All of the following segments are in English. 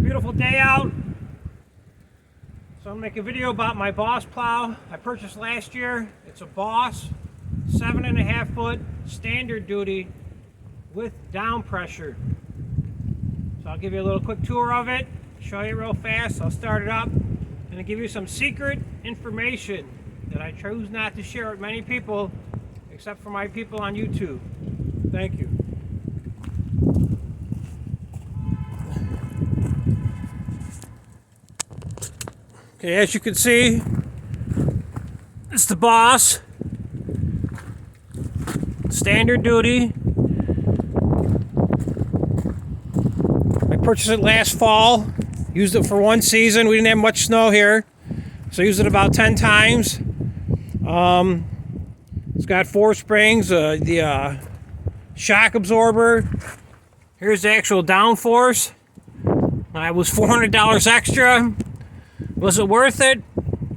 beautiful day out. So I'm gonna make a video about my Boss plow I purchased last year. It's a Boss 7.5 foot standard duty with down pressure. So I'll give you a little quick tour of it, show you real fast. I'll start it up and I'll give you some secret information that I choose not to share with many people except for my people on YouTube. Thank you. Okay, as you can see, it's the Boss standard duty. I purchased it last fall, used it for one season. We didn't have much snow here, so I used it about 10 times. It's got 4 springs, the shock absorber. Here's the actual downforce. It was $400 extra. Was it worth it?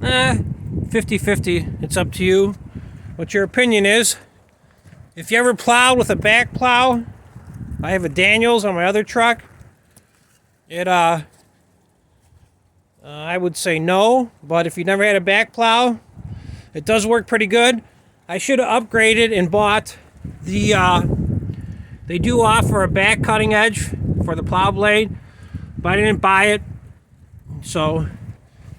50-50. It's up to you what your opinion is. If you ever plowed with a back plow, I have a Daniels on my other truck. I would say no, but if you never had a back plow, it does work pretty good. I should have upgraded and bought the, they do offer a back cutting edge for the plow blade, but I didn't buy it. So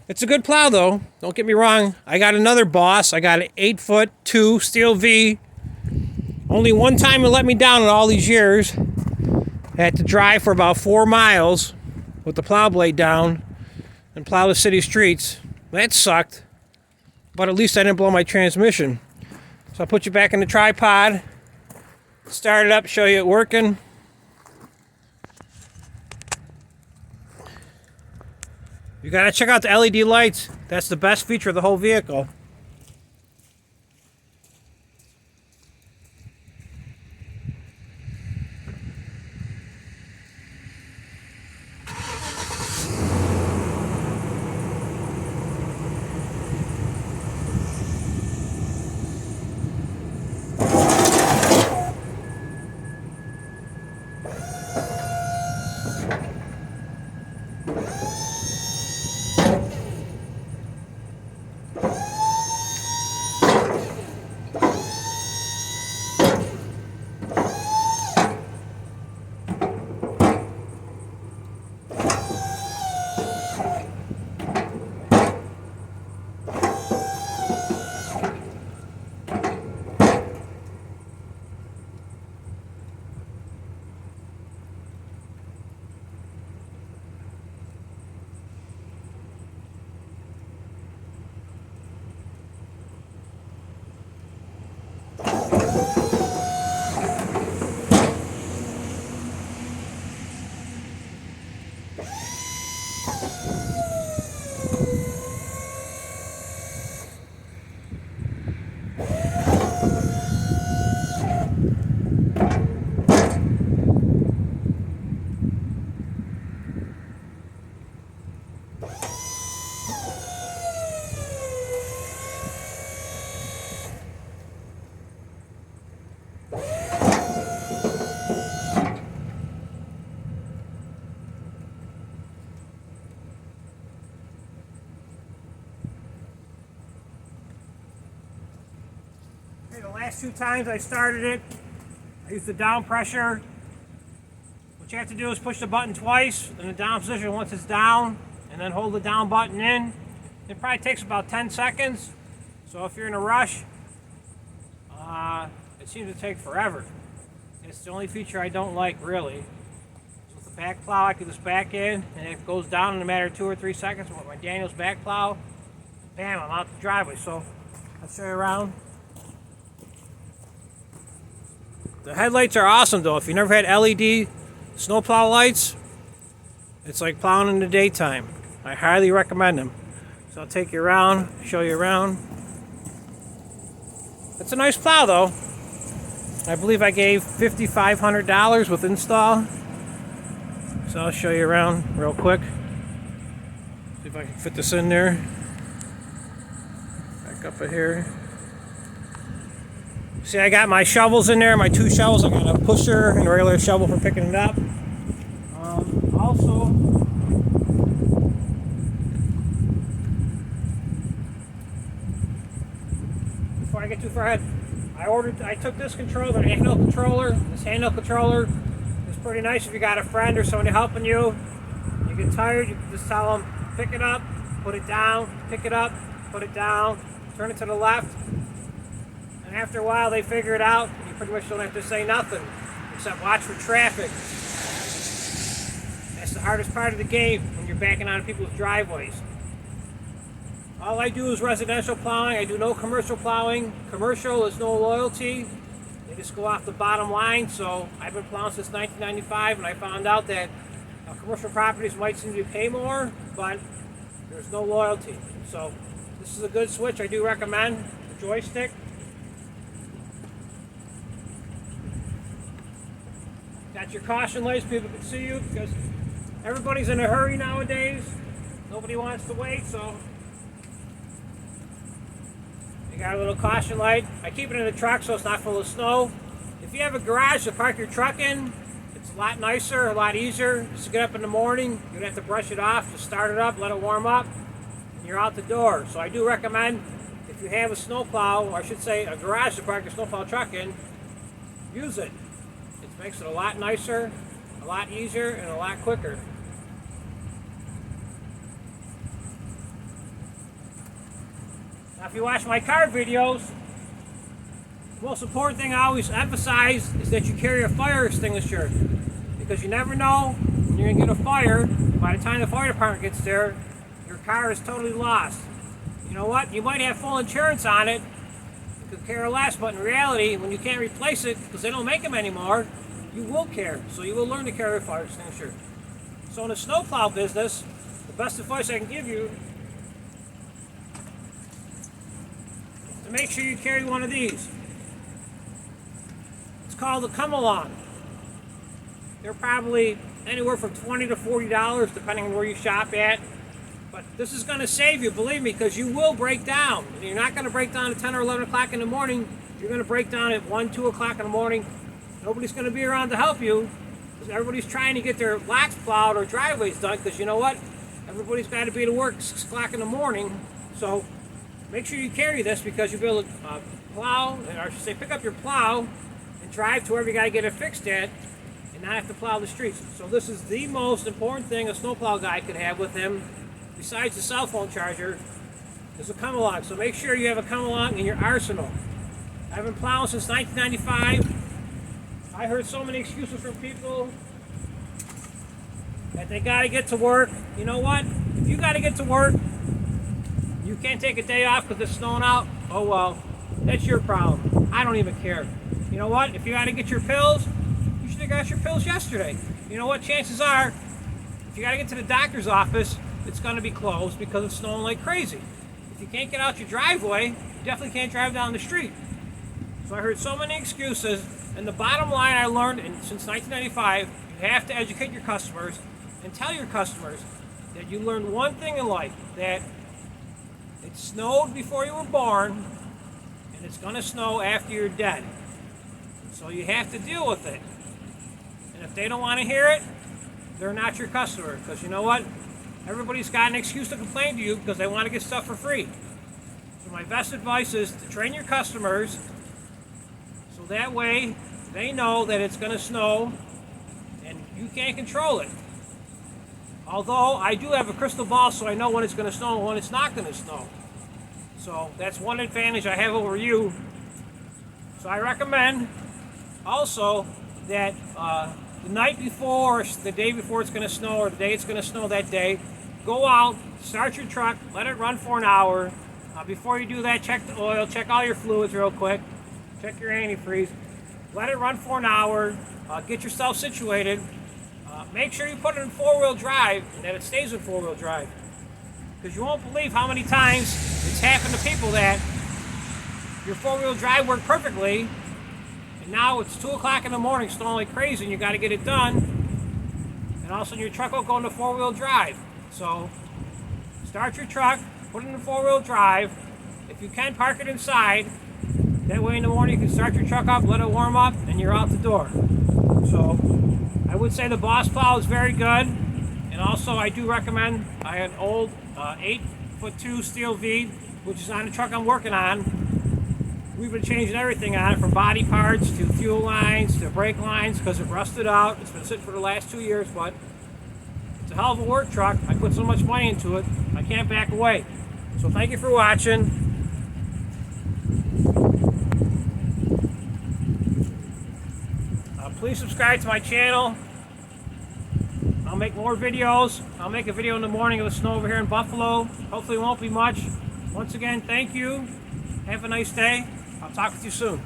it's a good plow though, don't get me wrong. I got another Boss. I got an 8'2" steel V. Only one time it let me down in all these years. I had to drive for about 4 miles with the plow blade down and plow the city streets. That sucked, but at least I didn't blow my transmission. So I'll put you back in the tripod, start it up, show you it working. You gotta check out the LED lights. That's the best feature of the whole vehicle. The last 2 times I started it, I used the down pressure. What you have to do is push the button twice in the down position once it's down, and then hold the down button in. It probably takes about 10 seconds. So if you're in a rush, it seems to take forever. It's the only feature I don't like, really. So with the back plow, I can just back in, and it goes down in a matter of 2 or 3 seconds. With my Daniels back plow, bam, I'm out the driveway. So I'll show you around. The headlights are awesome though. If you never had LED snowplow lights, it's like plowing in the daytime. I highly recommend them. So I'll take you around, show you around. It's a nice plow though. I believe I gave $5,500 with install. So I'll show you around real quick. See if I can fit this in there. Back up here. See, I got my shovels in there, my 2 shovels. I got a pusher and a regular shovel for picking it up. Also, before I get too far ahead, I took this controller, the handheld controller. This handheld controller is pretty nice if you got a friend or somebody helping you. You get tired, you can just tell them, pick it up, put it down, pick it up, put it down, turn it to the left. And after a while, they figure it out. And you pretty much don't have to say nothing except watch for traffic. That's the hardest part of the game when you're backing onto people's driveways. All I do is residential plowing. I do no commercial plowing. Commercial is no loyalty. They just go off the bottom line. So I've been plowing since 1995, and I found out that commercial properties might seem to pay more, but there's no loyalty. So this is a good switch. I do recommend the joystick. Got your caution lights, people can see you because everybody's in a hurry nowadays. Nobody wants to wait, so you got a little caution light. I keep it in the truck so it's not full of snow. If you have a garage to park your truck in, it's a lot nicer, a lot easier. Just to get up in the morning, you don't have to brush it off. Just start it up, let it warm up, and you're out the door. So I do recommend, if you have a snowplow, or I should say a garage to park your snowplow truck in, use it. It makes it a lot nicer, a lot easier, and a lot quicker. Now, if you watch my car videos, the most important thing I always emphasize is that you carry a fire extinguisher, because you never know when you're going to get a fire. By the time the fire department gets there, your car is totally lost. You know what? You might have full insurance on it, you could care less, but in reality, when you can't replace it because they don't make them anymore, you will care. So you will learn to carry a fire extinguisher. So in the snowplow business, the best advice I can give you is to make sure you carry one of these. It's called a come along. They're probably anywhere from $20 to $40 depending on where you shop at. But this is going to save you, believe me, because you will break down. You're not going to break down at 10 or 11 o'clock in the morning. You're going to break down at 1, 2 o'clock in the morning. Nobody's going to be around to help you because everybody's trying to get their lots plowed or driveways done, because you know what? Everybody's got to be to work 6 o'clock in the morning. So make sure you carry this, because you'll be able to plow, or I should say pick up your plow and drive to wherever you got to get it fixed at and not have to plow the streets. So this is the most important thing a snowplow guy could have with him, besides the cell phone charger, is a come along. So make sure you have a come along in your arsenal. I've been plowing since 1995. I heard so many excuses from people that they got to get to work. You know what? If you got to get to work, you can't take a day off because it's snowing out. Oh well, that's your problem. I don't even care. You know what? If you got to get your pills, you should have got your pills yesterday. You know what? Chances are, if you got to get to the doctor's office, it's going to be closed because it's snowing like crazy. If you can't get out your driveway, you definitely can't drive down the street. So I heard so many excuses, and the bottom line I learned since 1995, you have to educate your customers and tell your customers that you learned one thing in life, that it snowed before you were born, and it's going to snow after you're dead. So you have to deal with it. And if they don't want to hear it, they're not your customer, because you know what? Everybody's got an excuse to complain to you because they want to get stuff for free. So my best advice is to train your customers so that way they know that it's going to snow and you can't control it. Although I do have a crystal ball, so I know when it's going to snow and when it's not going to snow. So that's one advantage I have over you. So I recommend also that the night before, or the day before it's going to snow, or the day it's going to snow that day, go out, start your truck, let it run for an hour. Before you do that, check the oil, check all your fluids real quick, check your antifreeze. Let it run for an hour, get yourself situated. Make sure you put it in four-wheel drive and that it stays in four-wheel drive. Because you won't believe how many times it's happened to people that your four-wheel drive worked perfectly, and now it's 2 o'clock in the morning, snowing like crazy, and you got to get it done, and all of a sudden your truck will go into four-wheel drive. So start your truck, put it in four-wheel drive. If you can, park it inside. That way in the morning you can start your truck up, let it warm up, and you're out the door. So I would say the Boss Plow is very good. And also I do recommend, I had an old 8'2" steel V, which is on the truck I'm working on. we've been changing everything on it, from body parts to fuel lines to brake lines, because it rusted out. It's been sitting for the last 2 years, but it's a hell of a work truck. I put so much money into it, I can't back away. So thank you for watching. Please subscribe to my channel. I'll make more videos. I'll make a video in the morning of the snow over here in Buffalo. Hopefully it won't be much. Once again, thank you. Have a nice day. I'll talk with you soon.